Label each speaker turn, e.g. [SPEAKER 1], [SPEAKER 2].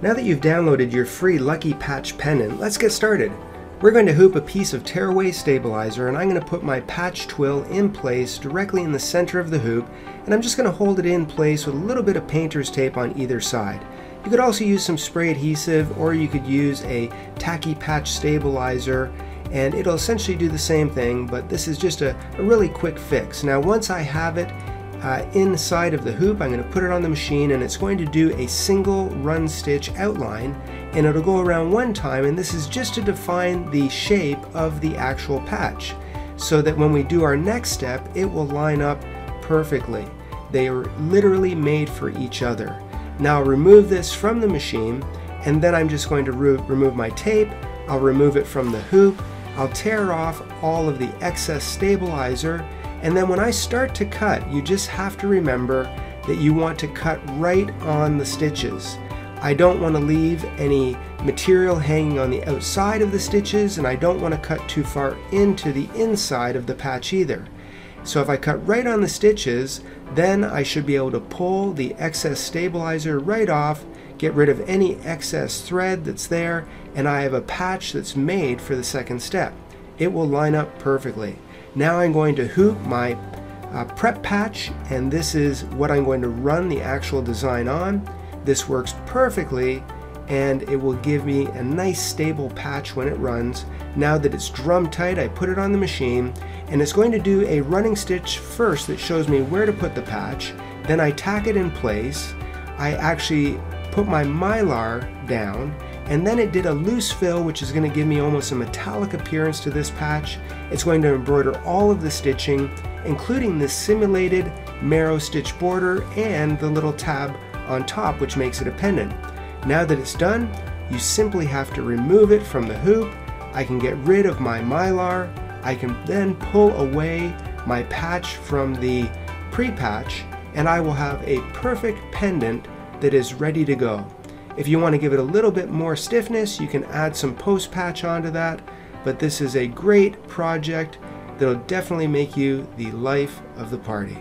[SPEAKER 1] Now that you've downloaded your free Lucky Patch pendant, let's get started. We're going to hoop a piece of tearaway stabilizer, and I'm going to put my patch twill in place directly in the center of the hoop, and I'm just going to hold it in place with a little bit of painter's tape on either side. You could also use some spray adhesive, or you could use a tacky patch stabilizer, and it'll essentially do the same thing, but this is just a really quick fix. Now once I have it inside of the hoop, I'm going to put it on the machine, and it's going to do a single run stitch outline, and it'll go around one time, and this is just to define the shape of the actual patch so that when we do our next step it will line up perfectly. They are literally made for each other. Now I'll remove this from the machine, and then I'm just going to remove my tape. I'll remove it from the hoop. I'll tear off all of the excess stabilizer, and then when I start to cut, you just have to remember that you want to cut right on the stitches. I don't want to leave any material hanging on the outside of the stitches, and I don't want to cut too far into the inside of the patch either. So if I cut right on the stitches, then I should be able to pull the excess stabilizer right off, get rid of any excess thread that's there, and I have a patch that's made for the second step. It will line up perfectly. Now I'm going to hoop my prep patch, and this is what I'm going to run the actual design on. This works perfectly, and it will give me a nice stable patch when it runs. Now that it's drum tight, I put it on the machine, and it's going to do a running stitch first that shows me where to put the patch. Then I tack it in place. I actually put my mylar down, and then it did a loose fill, which is going to give me almost a metallic appearance to this patch. It's going to embroider all of the stitching, including this simulated marrow stitch border and the little tab on top, which makes it a pendant. Now that it's done, you simply have to remove it from the hoop. I can get rid of my mylar. I can then pull away my patch from the pre-patch, and I will have a perfect pendant that is ready to go. If you want to give it a little bit more stiffness, you can add some post-patch onto that, but this is a great project that'll definitely make you the life of the party.